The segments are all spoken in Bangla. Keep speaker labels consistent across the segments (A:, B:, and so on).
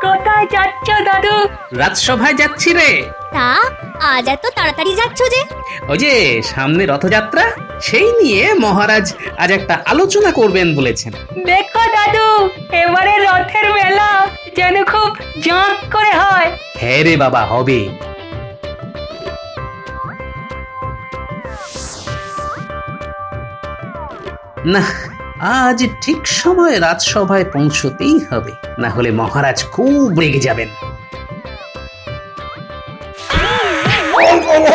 A: কোথায় যাচ্ছ দাদু?
B: রাজসভায় যাচ্ছি রে।
C: তা আজ এত তাড়াতাড়ি যাচ্ছ যে?
B: ওই যে সামনে রথযাত্রা, সেই নিয়ে মহারাজ আজ একটা আলোচনা করবেন বলেছেন।
A: দেখো দাদু, এবারে রথের মেলা যেন খুব জাঁক করে হয়।
B: হ্যাঁ রে বাবা, হবে। না, আজ ঠিক সময়ে রাজসভায় পৌঁছতেই হবে, না হলে মহারাজ খুব রেগে যাবেন।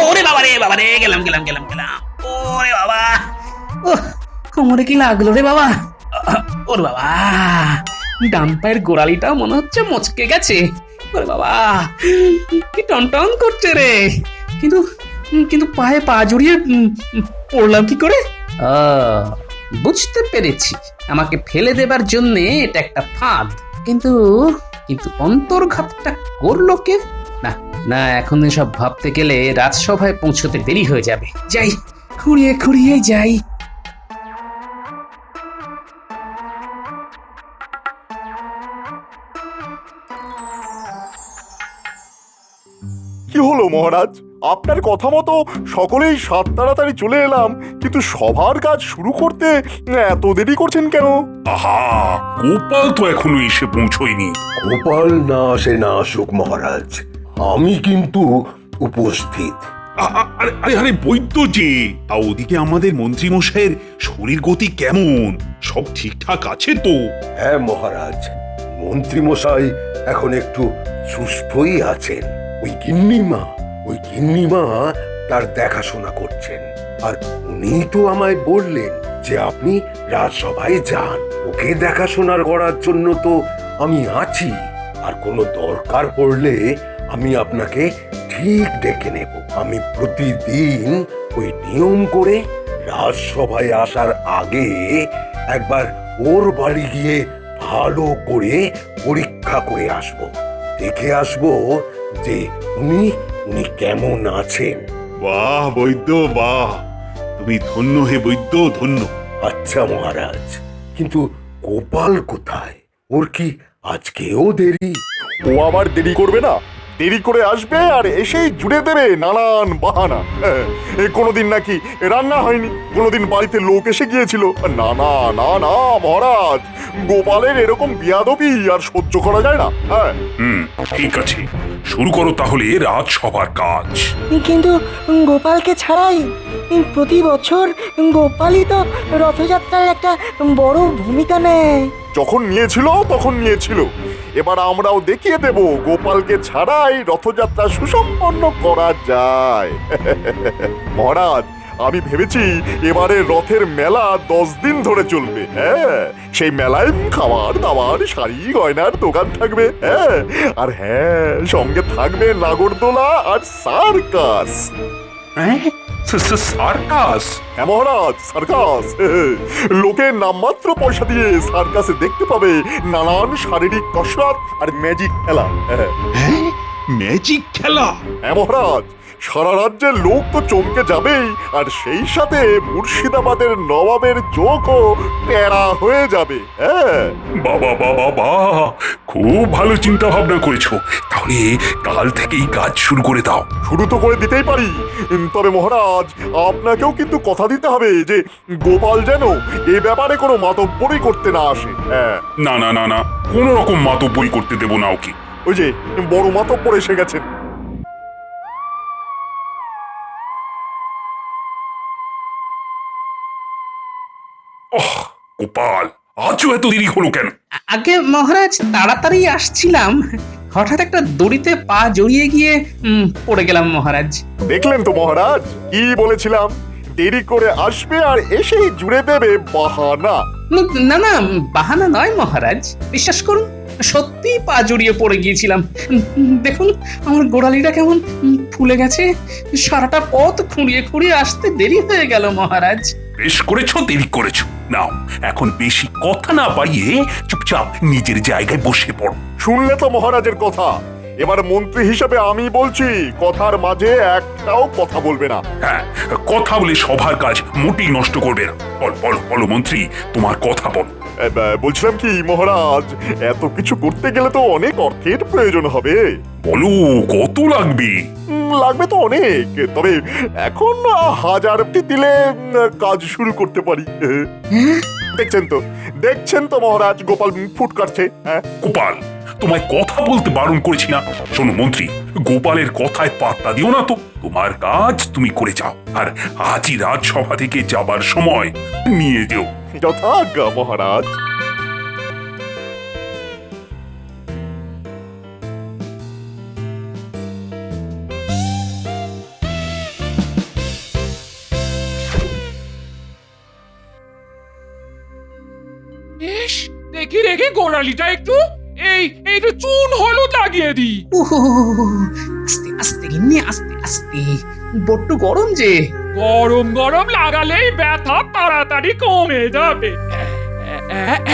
B: ওরে বাবা রে, বাবা রে, গেলাম গেলাম গেলাম গেলাম। ওরে বাবা, ও কোমরে কি লাগলো রে বাবা? ওরে বাবা, ডান পায়ের গোড়ালিটা মনে হচ্ছে মচকে গেছে। ওরে বাবা, কি টনটন করছে রে। কিন্তু কিন্তু পায়ে পা জড়িয়ে পড়লাম কি করে? বুঝতে পেরেছি, আমাকে ফেলে দেবার জন্য এটা একটা ফাঁদ। কিন্তু কিন্তু অন্তর্ঘাতটা করলো কে? না না, এখন এসব ভাবতে গেলে রাজসভায় পৌঁছতে দেরি হয়ে যাবে। যাই, খুঁড়িয়ে খুঁড়িয়ে যাই।
D: কি হলো মহারাজ? আপনার কথা মতো সকলেই সাত তাড়াতাড়ি চলে এলাম, কিন্তু সবার কাজ শুরু করতে এত দেরি করছেন কেন?
E: আহা, গোপাল তো এখনো এসে পৌঁছয়নি।
F: গোপাল না আসে না আসুক মহারাজ, আমি কিন্তু উপস্থিত।
E: আরে আরে আরে, বৈদ্য যে, ওদিকে আমাদের মন্ত্রী মশাইয়ের শরীর গতি কেমন? সব ঠিকঠাক আছে তো?
F: হ্যাঁ মহারাজ, মন্ত্রী মশাই এখন একটু সুস্থই আছেন। ওই গিন্নিমা তার দেখাশোনা করছেন। আর উনি তো আমায় বললেন যে আপনি রাজসভায় যান, ওকে দেখাশোনা করার জন্য তো আমি আছি। আর কোনো দরকার পড়লে আমি আপনাকে ঠিক ডেকে নেব। আমি প্রতিদিন ওই নিয়ম করে রাজসভায় আসার আগে একবার ওর বাড়ি গিয়ে ভালো করে পরীক্ষা করে আসব, দেখে আসব যে উনি কেমন আছেন।
E: বাহ বৈদ্য, বাহ! তুমি ধন্য হে বৈদ্য, ধন্য।
F: আচ্ছা মহারাজ, কিন্তু গোপাল কোথায়? ওর কি আজকেও দেরি?
D: ও আবার দেরি করবে না? দেরি করে আসবে আর এসেই জুড়ে দেবে নানান বাহানা। কোনোদিন নাকি রান্না হয়নি, কোনোদিন বাড়িতে লোক এসে গিয়েছিল। না না না না মহারাজ, গোপালের এরকম বিয়াদবি আর সহ্য করা যায় না। হ্যাঁ,
E: ঠিক আছে, শুরু করো তাহলে রাজসভার কাজ।
G: কিন্তু গোপালকে ছাড়াই প্রতি বছর গোপালই তো রথযাত্রার একটা বড় ভূমিকা নেয়।
D: যখন নিয়েছিল তখন নিয়েছিল, এবার আমরাও দেখিয়ে দেব গোপালকে ছাড়াই রথযাত্রা সুসম্পন্ন করা যায়। মহারাজ, আমি ভেবেছি এবারে রথের মেলা 10 দিন ধরে চলবে। হ্যাঁ, সেই মেলায় খাবার দাবার, শাড়ি গয়নার দোকান থাকবে। হ্যাঁ, আর হ্যাঁ, সঙ্গে থাকবে নাগরদোলা আর সার্কাস।
E: সার্কাস?
D: হ্যাঁ মহারাজ, সার্কাস। লোকের নামমাত্র পয়সা দিয়ে সার্কাসে দেখতে পাবে নানান শারীরিক কসরত আর ম্যাজিক খেলা।
E: ম্যাজিক খেলা?
D: হ্যাঁ মহারাজ, সারা রাজ্যের লোক তো চমকে যাবেই, আর সেই সাথে মুর্শিদাবাদের নবাবের চোখও প্যারা হয়ে যাবে। হ্যাঁ,
E: বাবা বাবা বাহ, খুব ভালো চিন্তা ভাবনা করেছো। তাহলে কাল থেকেই কাজ শুরু করে দাও।
D: শুরু তো করে দিতেই পারি, তবে মহারাজ আপনাকেও কিন্তু কথা দিতে হবে যে গোপাল যেন এ ব্যাপারে কোনো মাতব্বরি করতে না আসে। হ্যাঁ,
E: না না না না, কোনো রকম মাতব্বরি করতে দেবো না ওকে।
D: ওই যে বড় মাতব্বর এসে গেছেন।
E: গোপাল, আজও এত দেরি হলো কেন?
B: আগে মহারাজ, তাড়াতাড়ি আসছিলাম, হঠাৎ একটা দড়িতে পা জড়িয়ে গিয়ে পড়ে গেলাম মহারাজ।
D: দেখলেন তো মহারাজ, কি বলেছিলাম? দেরি করে আসবে আর এসেই জুড়ে দেবে বাহানা।
B: না না, বাহানা নয় মহারাজ, বিশ্বাস করুন, সত্যি পা জড়িয়ে পড়ে গিয়েছিলাম। দেখুন আমার গোড়ালিটা কেমন ফুলে গেছে। সারাটা পথ খুঁড়িয়ে খুঁড়িয়ে আসতে দেরি হয়ে গেল মহারাজ।
E: বেশ করেছো, দেরি করেছো। নাও, এখন বেশি কথা না বাড়িয়ে চুপচাপ নিজের জায়গায় বসে পড়ো।
D: শুনলে তো মহারাজের কথা, এবার মন্ত্রী হিসেবে আমি বলছি, কথার মাঝে একটাও কথা বলবে না।
E: হ্যাঁ, কথা বলে সবার কাজ মোটেই নষ্ট করবে না। বলো বলো বলো মন্ত্রী, তোমার কথা বলো।
D: বলছিলাম কি মহারাজ, এত কিছু করতে গেলে তো অনেক অর্থের প্রয়োজন হবে।
E: বলো কত লাগবে?
D: লাগবে তো অনেক, তবে এখন 1000টি দিলে কাজ শুরু করতে পারি। দেখছেন তো মহারাজ, গোপাল ফুট কাটছে। হ্যাঁ
E: গোপাল, তোমায় কথা বলতে বারণ করেছি না? শোনো মন্ত্রী, গোপালের কথায় পাত্তা দিও না তো। তোমার কাজ তুমি করে যাও, আর আজই রাজসভা থেকে যাবার সময় নিয়ে যেও।
D: যথাজ্ঞা মহারাজ।
H: বেশ, দেখি রেখে গোড়ালিটা একটু একটু চুন হলুদ লাগিয়ে দিই।
B: উহু, আস্তে আস্তে গিন্নি, আস্তে আস্তে, বড্ড গরম যে।
H: গরম গরম লাগালেই ব্যথা তাড়াতাড়ি কমে যাবে।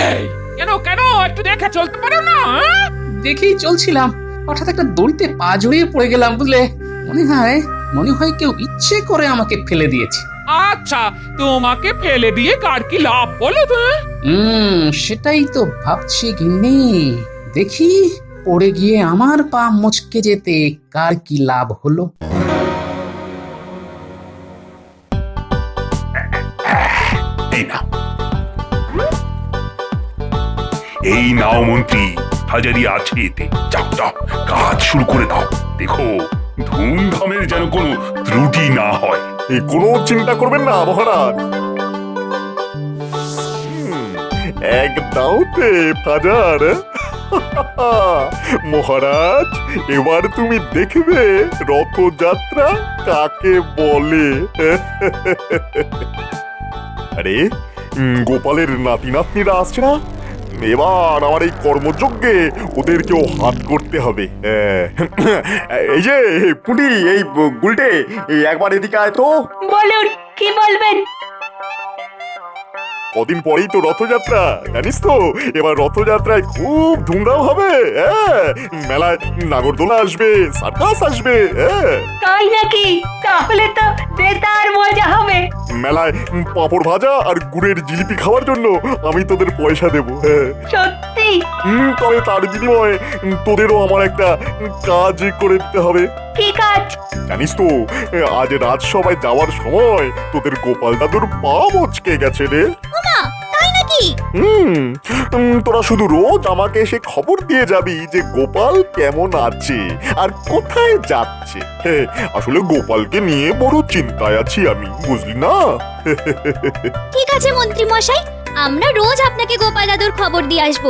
H: এই, কেন কেন একটু দেখে চলতে পারো না?
B: দেখেই চলছিলাম, হঠাৎ একটা দড়িতে পা জড়িয়ে পড়ে গেলাম বুঝলে। মনে হয় কেউ ইচ্ছে করে আমাকে ফেলে দিয়েছে।
H: আচ্ছা, তোমাকে ফেলে দিয়ে কার কি লাভ বলো তো?
B: সেটাই তো ভাবছি গিন্নি। দেখি পড়ে গিয়ে আমার পা মুচকে যেতে কার কি লাভ হলো।
E: এই নাও মন্ত্রী, হাজারি আছে এতে। যাও যাও, কাজ শুরু করে দাও। দেখো ধুমধামের যেন কোনো ত্রুটি না হয়।
D: কোনো চিন্তা করবেন না মহারাজ। এক দাওতে হাজার। মহারাজ, এবার তুমি দেখবে রথযাত্রা কাকে বলে। আরে গোপালের নাতি নাতনিরা আসছে না? এবার আমার এই কর্মযজ্ঞে ওদেরকেও হাত করতে হবে। এই যে পুটি, এই গুলটে, একবার এদিকে আয় তো।
A: বলুন, কি বলবেন?
D: কদিন পরেই তো রথযাত্রা, জানিস তো? এবার রথযাত্রায় খুব ধুমধাম হবে। মেলায় নাগরদোলা আসবে, সার্কাস আসবে।
A: তাই নাকি? তাহলে তো বেতার মজা হবে।
D: মেলায় পাঁপড় ভাজা আর গুড়ের জিলিপি খাওয়ার জন্য আমি তোদের পয়সা দেবো।
A: সত্যি?
D: তবে তার বিনিময়ে তোদেরও আমার একটা কাজ করে দিতে হবে।
A: কি কাজ?
D: জানিস তো, আজ রাজসভায় যাওয়ার সময় তোদের গোপাল দাদুর পা মচকে গেছে রে।
C: ওমা, তাই নাকি?
D: তোরা শুধু রোজ আমাকে এসে খবর দিয়ে যাবি যে গোপাল কেমন আছে আর কোথায় যাচ্ছে। আসলে গোপালকে নিয়ে বড় চিন্তায় আছি আমি, বুঝলি না?
C: ঠিক আছে মন্ত্রী মশাই, আমরা রোজ আপনাকে গোপাল দাদুর খবর দিয়ে আসবো।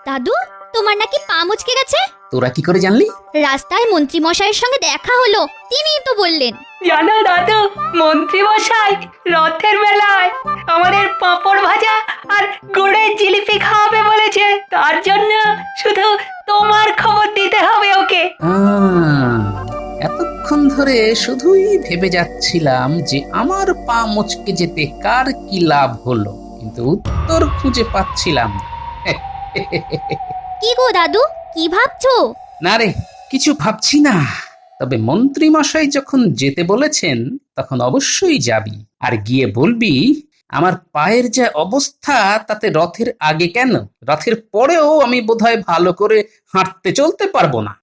C: দাদু, তোমার নাকি পা মুচকে গেছে?
B: তোরা কি করে জানলি?
C: রাস্তায় মন্ত্রী মশাইয়ের সঙ্গে দেখা হলো, তিনিই তো বললেন।
A: জানো দাদু, মন্ত্রী মশাই রথের মেলায় আমাদের পাঁপড় ভাজা আর গুড়ের জিলিপি খাওয়াবে বলেছে। তার জন্য শুধু তোমার খবর দিতে হবে ওকে।
B: এতক্ষণ ধরে শুধুই ভেবে যাচ্ছিলাম যে আমার পা মুচকে যেতে কার কি লাভ হলো, কিন্তু উত্তর খুঁজে পাচ্ছিলাম না।
C: কি গো দাদু, কি ভাবছো?
B: না রে, কিছু ভাবছি না। তবে মন্ত্রী মশাই যখন যেতে বলেছেন তখন অবশ্যই যাবি, আর গিয়ে বলবি আমার পায়ের যে অবস্থা তাতে রথের আগে কেন, রথের পরেও আমি বোধহয় ভালো করে হাঁটতে চলতে পারবো না।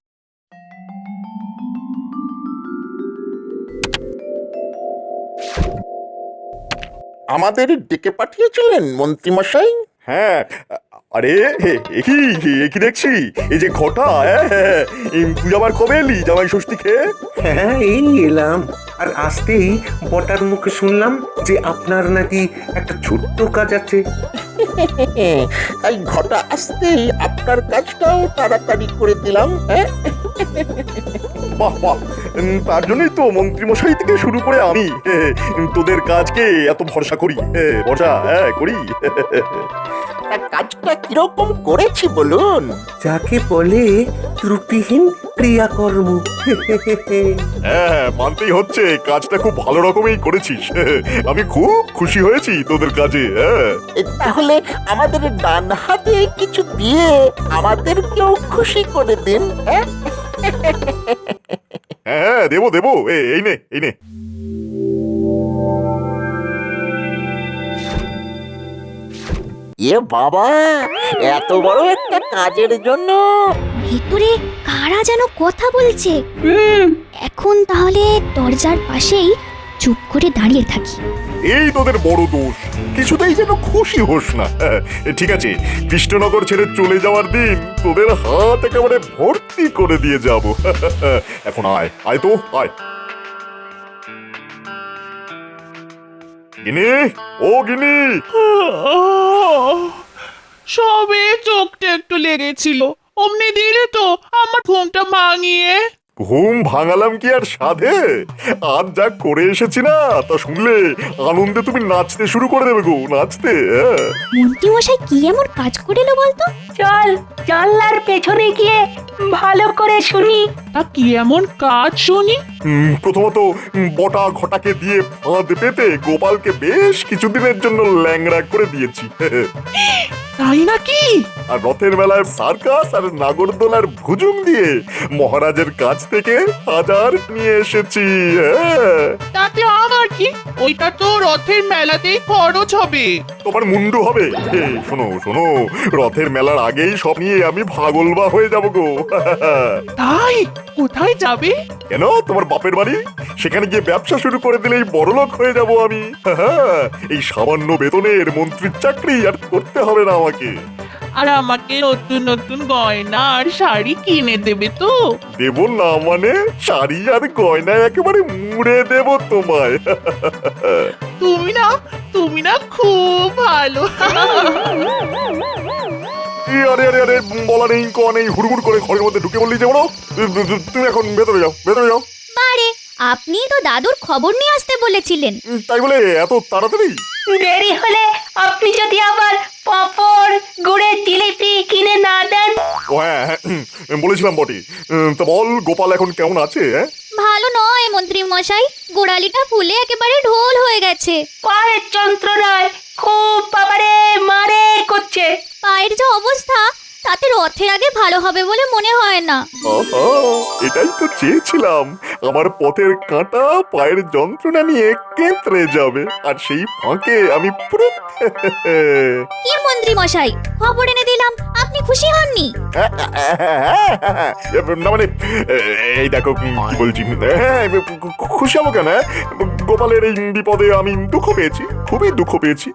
I: আমাদের ডেকে পাঠিয়েছিলেন মন্ত্রীমশাই?
D: হ্যাঁ, আরে কি দেখছি? এই যে ঘটা, তুই আবার কবে এলি জামাই ষষ্ঠী খেয়ে?
F: হ্যাঁ, এই এলাম। আর আসতেই বটার মুখে শুনলাম যে আপনার নাকি একটা ছোট্ট কাজ আছে।
I: তাই ঘটা আসতেই আপনার কাজটাও তাড়াতাড়ি করে দিলাম।
D: বাহ বাহ, তার জন্যই তো মন্ত্রীমশাই থেকে শুরু করে আমি তোদের কাজকে এত ভরসা করি। ভরসা করি।
I: তা কাজটা কিরকম করেছি বলুন?
F: যাকে বলে ত্রুটিহীন ক্রিয়াকর্ম।
D: হ্যাঁ, মানতেই হচ্ছে কাজটা খুব ভালো রকমই করেছিস। আমি খুব খুশি হয়েছি তোদের কাজে। হ্যাঁ
I: তাহলে আমাদের ডান হাতে কিছু দিয়ে আমাদেরকেও খুশি করে দিন। হ্যাঁ,
D: হ্যাঁ, দেবো দেবো, এই নে এই নে।
I: এ বাবা, এত বড় একটা কাজের জন্য
C: ভিতরে কারা যেন কথা বলছে। এখন তাহলে দরজার পাশেই চুপ করে দাঁড়িয়ে থাকি।
D: এই তোদের বড় দোষ, কিছুতেই যেন খুশি হোস না। ঠিক আছে, কৃষ্ণনগর ছেড়ে চলে যাওয়ার দিন তোদের হাত একেবারে ভর্তি করে দিয়ে যাব। এখন আয় আয় তো আয়। গিনি, ও গিনি,
H: সবে চোখটা একটু লেগেছিল, অমনি দিলে তো আমার ঘুমটা ভাঙিয়ে।
D: ঘুম ভাঙালাম কি আর সাধে? আজ যা করে এসেছি না, তা শুনলে আনন্দে তুমি নাচতে শুরু করে দেবে গো, নাচতে। হ্যাঁ
C: মন্ত্রী মশাই কি এমন কাজ করে এলো বলতো?
A: চল জানলার পেছনে গিয়ে ভালো করে শুনি।
H: তা কি এমন কাজ শুনি?
D: প্রথমত বটা ঘটাকে দিয়ে ফাঁদ পেতে গোপালকে বেশ কিছুদিনের জন্য ল্যাংড়া করে দিয়েছি।
H: তাই নাকি?
D: আর রথের মেলায় সার্কাস আর নাগরদোলার ভুজুং দিয়ে মহারাজের কাছ থেকে হাজার নিয়ে এসেছি। হ্যাঁ
H: তাতে আমার কি? ওইটা তো রথের মেলাতেই খরচ হবে।
D: তোমার মুন্ডু হবে। শোনো শোনো, রথের মেলার আগেই সব নিয়ে আমি ভাগলবা হয়ে যাব গো।
H: তাই কোথায় যাবে?
D: কেন, তোমার বাপের বাড়ি? সেখানে গিয়ে ব্যবসা শুরু করে দিলেই বড়লোক হয়ে যাব আমি। এই সামান্য বেতনের মন্ত্রীর চাকরি আর করতে হবে না আমাকে।
H: আর আমাকে নতুন নতুন গয়না আর শাড়ি কিনে দেবে তো?
D: দেব না মানে? শাড়ি আর গয়নায় একেবারে মুড়ে দেব তোমায়।
H: তুমি না খুব ভালো।
D: আরে আরে আরে, বলা নেই ক নেই, হুড়মুড় করে ঘরের মধ্যে ঢুকে বললি যে বলো। তুমি এখন ভেতরে যাও, ভেতরে যাও।
C: বারে, আপনি তো দাদুর খবর নিয়ে আসতে বলেছিলেন।
D: তাই বলে এত তাড়াতাড়ি?
A: দেরি হলে আপনি যদি আবার পাঁপড় গুড়ের জিলিপি কিনে না দেন।
D: ও হ্যাঁ, বলেছিলাম বটে। তা বল, গোপাল এখন কেমন আছে?
C: ভালো নয় মন্ত্রী মশাই, গোড়ালিটা ফুলে একেবারে ঢোল হয়ে গেছে।
A: পায়ের যন্ত্রণায় খুব বাবারে মারে করছে।
C: পায়ের যে অবস্থা, তাতে রথের আগে ভালো হবে বলে মনে হয় না।
D: আহা, এটাই তো চেয়েছিলাম। আমার পথের কাঁটা পায়ের যন্ত্রণা নিয়ে কেঁতরে যাবে, আর সেই ফাঁকে আমি পুরো
C: কি মন্ত্রী মশাই, খবর এনে দিলাম, আপনি খুশি হননি?
D: না মানে, এই দেখো কি বলছি। খুশি হবো কেন? গোপালের এই বিপদে আমি দুঃখ পেয়েছি, খুবই দুঃখ পেয়েছি।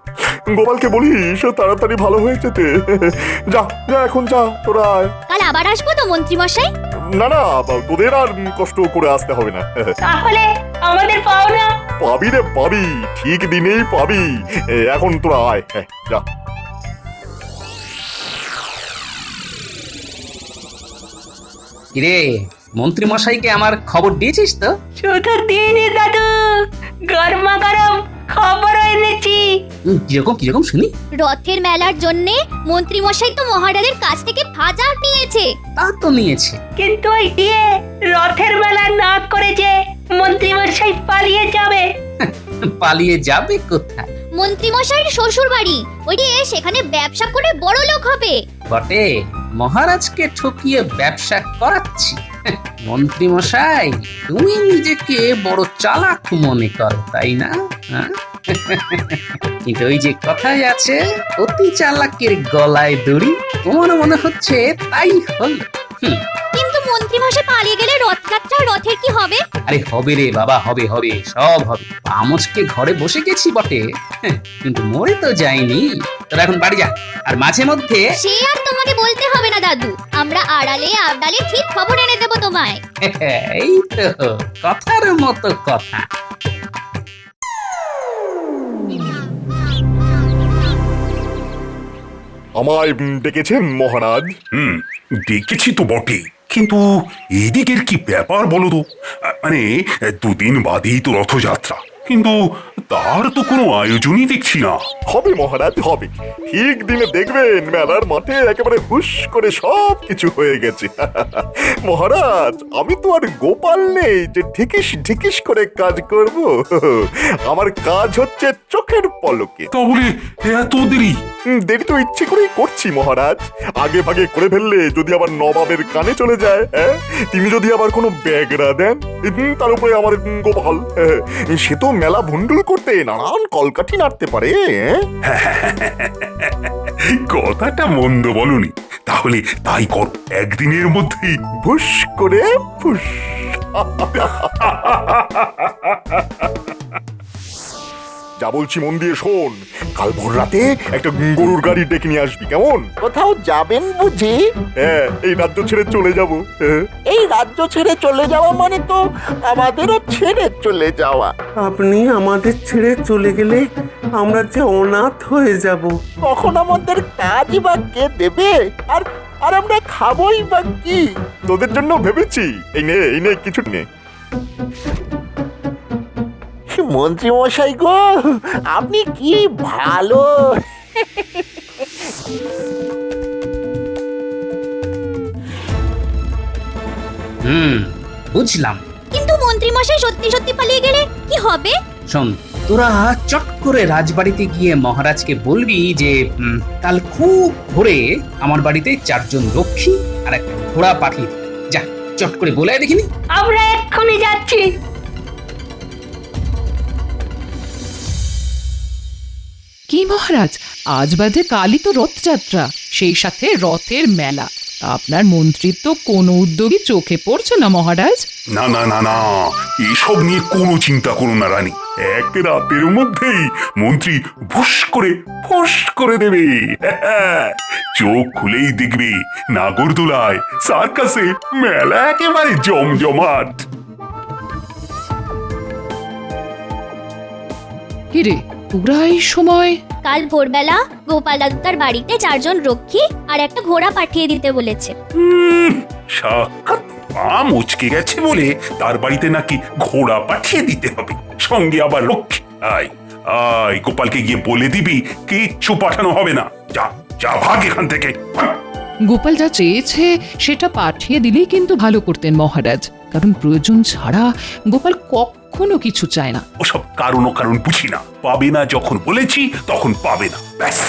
D: গোপালকে বলিস তাড়াতাড়ি ভালো হয়ে যেতে। যা যা, এখন যা তোরা আয়।
C: কাল আবার আসবো তো মন্ত্রী মশাই?
D: না না, তোদের আর কষ্ট করে আসতে হবে না।
A: তাহলে আমাদের পাওনা?
D: পাবি রে পাবি, ঠিক দিনেই পাবি। এখন তোরা আয়, যা।
B: কিরে, মন্ত্রী মশাইকে আমার খবর দিয়েছিস তো?
A: শুধু দিনই দাদু, গরমা গরম খবর এনেছি।
B: কিরকম কিরকম শুনি?
C: রথের মেলার জন্যে মন্ত্রী মশাই তো মহারাজের কাছ থেকে বাজার নিয়েছে।
B: তা তো নিয়েছে,
A: কিন্তু ওই দিয়ে রথের মেলা না করে যে মন্ত্রী মশাই পালিয়ে যাবে।
B: পালিয়ে যাবে কোথায়?
C: মন্ত্রী মশাইয়ের শ্বশুর বাড়ি, ওই যে সেখানে ব্যবসা করে বড় লোক হবে।
B: বটে, মহারাজকে ঠকিয়ে ব্যবসা করাচ্ছি। মন্ত্রী মশাই, তুমি নিজেকে বড় চালাক মনে করো, তাই না? কিন্তু ওই যে কথাই আছে, অতি চালাকের গলায় দড়ি। তোমার মনে হচ্ছে তাই হল।
C: কিন্তু মন্ত্রী মশাই পালিয়ে গেলে রথযাত্রা, রথের কি হবে?
B: আরে হবে রে বাবা, হবে হবে, সব হবে। আমজকে ঘরে বসে গেছি বটে, কিন্তু মরে তো যাইনি। তোরা এখন বাড়ি যা, আর মাঝে মধ্যে
C: সে আর তোমাকে বলতে হবে না দাদু, আমরা আড়ালে আবডালে ঠিক খবর এনে দেবো তোমায়।
B: এই তো কথার মতো কথা।
D: আমায় ডেকেছেন মহারাজ?
E: দেখেছি তো বটে, কিন্তু এদিকের কি ব্যাপার বলো তো? মানে দুদিন বাদেই তো রথযাত্রা, কিন্তু তার তো কোনো আয়োজনই দেখছি না।
D: হবে মহারাজ, হবে। ঠিক দিনে দেখবেন মেলার মাঠে একেবারে হুশ করে সব কিছু হয়ে গেছে। মহারাজ, আমি তো আর গোপাল নেই যে ঢিকিস ঢিকিস করে কাজ করব। আমার কাজ হচ্ছে চোখের পলকে।
E: তাহলে এত দেরি?
D: দেরি তো ইচ্ছে করেই করছি মহারাজ। আগে ভাগে করে ফেললে যদি আবার নবাবের কানে চলে যায়, হ্যাঁ, তিনি যদি আবার কোনো ব্যাগরা দেন, তার উপরে আমার গোপাল, সে তো মেলা ভুন্ডুল করতে নানান কলকাঠি নাড়তে পারে।
E: কথাটা মন্দ বলনি। তাহলে তাই কর, একদিনের মধ্যেই।
D: ভুস করে ফুস। যা বলছি মন দিয়ে শোন, কাল ভোর রাতে একটা গরুর গাড়ি ডেকে নিয়ে আসবি, কেমন?
I: কোথাও যাবেন বুঝি?
D: হ্যাঁ, এই রাজ্য ছেড়ে চলে যাব।
I: এই রাজ্য ছেড়ে চলে যাওয়া মানে তো আমাদেরও ছেড়ে চলে যাওয়া।
J: আপনি আমাদের ছেড়ে চলে গেলে আমরা যে অনাথ হয়ে যাব।
I: তখন আমাদের কাজ বা কে দেবে? আর আর আমরা খাবোই বা কি?
D: তোদের জন্য ভেবেছি। এই নে কিছু নে।
I: মন্ত্রী মশাই গো, আপনি কি ভালো।
B: বুঝলাম।
C: কিন্তু মন্ত্রী মশাই সত্যি সত্যি পালিয়ে গেলে কি হবে?
B: শোন, তোরা চট করে রাজবাড়িতে গিয়ে মহারাজকে বলবি যে কাল খুব ভোরে আমার বাড়িতে 4 জন রক্ষী আর একটা ঘোড়া পাঠিয়ে দিবি। যা, চট করে বলে আয় দেখিনি।
A: আমরা এক্ষুনি যাচ্ছি।
H: কি মহারাজ, আজ বাদে কালই তো রথযাত্রা, সেই সাথে রথের মেলা। আপনার মন্ত্রীর তো কোনো উদ্যোগই চোখে পড়ছে না মহারাজ।
E: না না না না, এসব নিয়ে কোনো চিন্তা করো না রানী। এক রাতের মধ্যেই মন্ত্রী ভুস করে ফোস করে দেবে। চোখ খুলেই দেখবে নাগরদোলায় সার্কাসে মেলা একেবারে জমজমাট।
H: কিরে, তোরা এই সময়?
C: কাল ভোরবেলা গোপাল দাদু তার বাড়িতে 4 জন রক্ষী আর একটা ঘোড়া পাঠিয়ে দিতে বলেছে।
E: সাক্ষাৎ পা মুচকে গেছে বলে তার বাড়িতে নাকি ঘোড়া পাঠিয়ে দিতে হবে, সঙ্গে আবার লক্ষ্মী। আয় আয়, গোপালকে গিয়ে বলে দিবি কিচ্ছু পাঠানো হবে না। যা যা, ভাগ এখান থেকে, ভাগ।
H: গোপাল যা চেয়েছে সেটা পাঠিয়ে দিলেই কিন্তু ভালো করতেন মহারাজ, কারণ প্রয়োজন ছাড়া গোপাল কখনো কিছু চায় না।
E: ওসব কারণ বুঝি না। পাবে না যখন বলেছি তখন পাবে না, ব্যাস।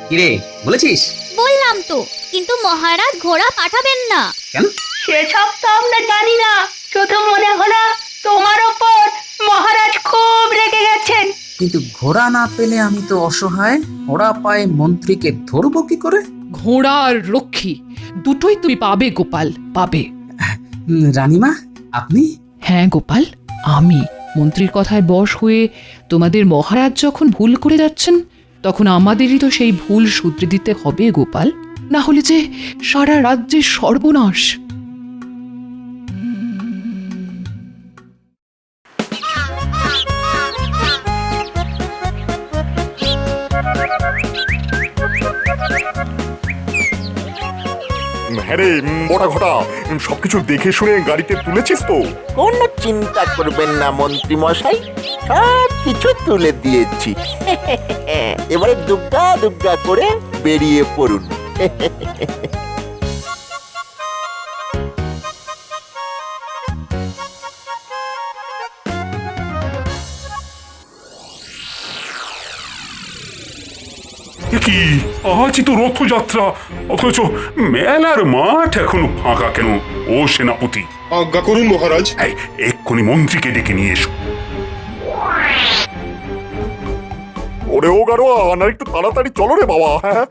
B: কিরে, বলেছিস?
C: বললাম তো, কিন্তু মহারাজ ঘোড়া পাঠাবেন না।
B: কেন?
A: সেসব তো আমরা জানি না, শুধু মনে হলো তোমার ওপর মহারাজ খুব রেগে গেছেন।
B: কিন্তু ঘোড়া না পেলে আমি তো অসহায়। ঘোড়া পায়ে মন্ত্রীকে ধরবো কি করে?
H: ঘোড়া আর রক্ষী দুটোই তুমি পাবে গোপাল, পাবে।
B: রানীমা, আপনি?
H: হ্যাঁ গোপাল, আমি। মন্ত্রীর কথায় বশ হয়ে তোমাদের মহারাজ যখন ভুল করে যাচ্ছেন, তখন আমাদেরই তো সেই ভুল শুধরে দিতে হবে গোপাল, না হলে যে সারা রাজ্যের সর্বনাশ।
D: হ্যাঁ রে মোটা ঘটা, সবকিছু দেখে শুনে গাড়িতে তুলেছিস তো?
I: কোনো চিন্তা করবেন না মন্ত্রী মশাই, সব কিছু তুলে দিয়েছি। এবারে দুগ্গা দুগ্গা করে বেরিয়ে পড়ুন।
E: কি, আজই তো রথযাত্রা, অথচ মেলার মাঠ এখনো ফাঁকা কেন? ও সেনাপতি,
F: আজ্ঞা করুন মহারাজ।
E: এই, এক্ষুনি মন্ত্রীকে ডেকে নিয়ে এসো।
D: ওরে ও গাড়োয়া, না একটু তাড়াতাড়ি চলো রে বাবা। হ্যাঁ,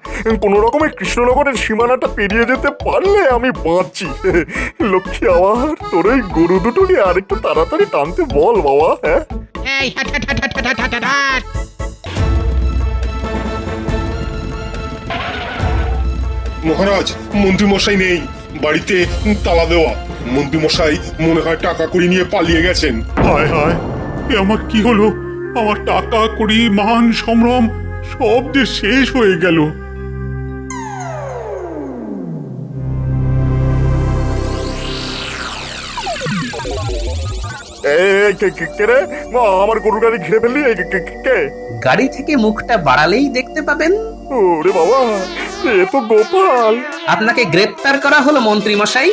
D: কোনো রকমের কৃষ্ণনগরের সীমানাটা পেরিয়ে যেতে পারলে আমি বাঁচি। লক্ষ্মী, আবার তোর ওই গরু দুটো নিয়ে আর একটু তাড়াতাড়ি টানতে বল বাবা। হ্যাঁ,
F: মহারাজ, মন্ত্রী মশাই নেই, বাড়িতে তালা দেওয়া। মন্ত্রী মশাই মনে হয় টাকা কড়ি নিয়ে পালিয়ে গেছেন।
E: হায় হায়, এ আমার কি হলো? আমার টাকা কড়ি, মান সম্ভ্রম সব যে শেষ হয়ে গেল।
D: কে রে? মা, আমার গরুর গাড়ি ঘিরে ফেললি? কে?
B: গাড়ি থেকে মুখটা বাড়ালেই দেখতে পাবেন।
D: ওরে বাবা, এ তো গোপাল।
B: আপনাকে গ্রেপ্তার করা হলো মন্ত্রী মশাই।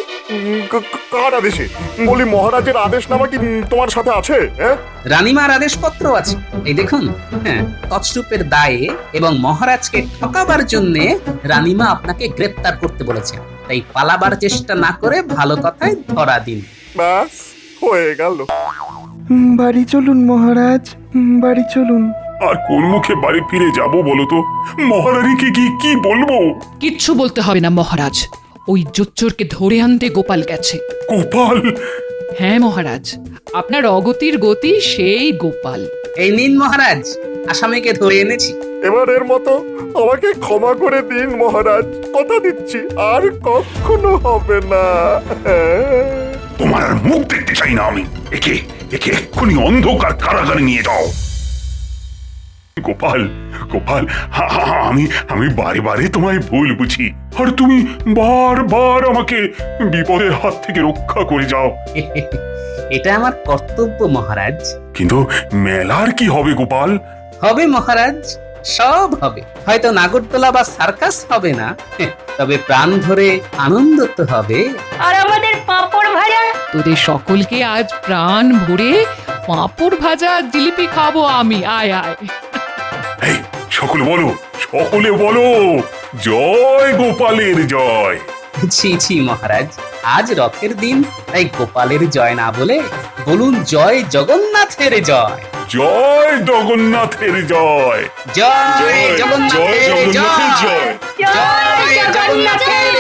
D: কার আদেশে? বলি, মহারাজের আদেশনামা কি তোমার সাথে আছে? হ্যাঁ,
B: রানীমার আদেশপত্র আছে, এই দেখুন। হ্যাঁ, তছরূপের দায়ে এবং মহারাজকে ঠকাবার জন্য রানীমা আপনাকে গ্রেপ্তার করতে বলেছেন। তাই পালাবার চেষ্টা না করে ভালো কথায় ধরা দিন।
D: ব্যাস হয়ে গেল।
G: বাড়ি চলুন মহারাজ, বাড়ি চলুন।
E: আর কোন মুখে বাড়ি ফিরে যাব বলো তো? মহারানীকে কি বলবো?
H: কিচ্ছু বলতে হবে না মহারাজ, ওই জোচ্চোরকে ধরে আনতে গোপাল গেছে।
E: গোপাল?
H: হ্যাঁ মহারাজ, আপনার অগতির গতি সেই গোপাল।
B: এই নিন মহারাজ, আসামিকে ধরে এনেছি।
D: এবারের মতো আমাকে ক্ষমা করে দিন মহারাজ, কথা দিচ্ছি আর কখনো হবে না।
E: তোমার আর মুখ দেখতে চাই না আমি। একে এক্ষুনি অন্ধকার কারাগারে নিয়ে যাও। গোপাল, গোপাল, আমি বারে বারে তোমায় ভুল বুঝি, আর তুমি বারবার আমাকে বিপদের হাত থেকে রক্ষা করে যাও।
B: এটা আমার কর্তব্য মহারাজ।
E: কিন্তু মেলার কি হবে গোপাল?
B: হবে মহারাজ, সব হবে। হয়তো নাগরদোলা বা সার্কাস হবে না, তবে প্রাণ ভরে আনন্দ তো হবে।
A: আর আমাদের পাঁপড় ভাজা?
H: তোদের সকলকে আজ প্রাণ ভরে পাঁপড় ভাজা জিলিপি খাবো আমি। আয় আয়।
E: এই সকলে বলো, জয় গোপালের জয়।
B: ছি ছি মহারাজ, আজ রথের দিন, তাই গোপালের জয় না বলে বলুন জয় জগন্নাথের জয়।
E: জয় জগন্নাথের জয়।
B: জয় জগন্নাথের জয়। জয় জগন্নাথের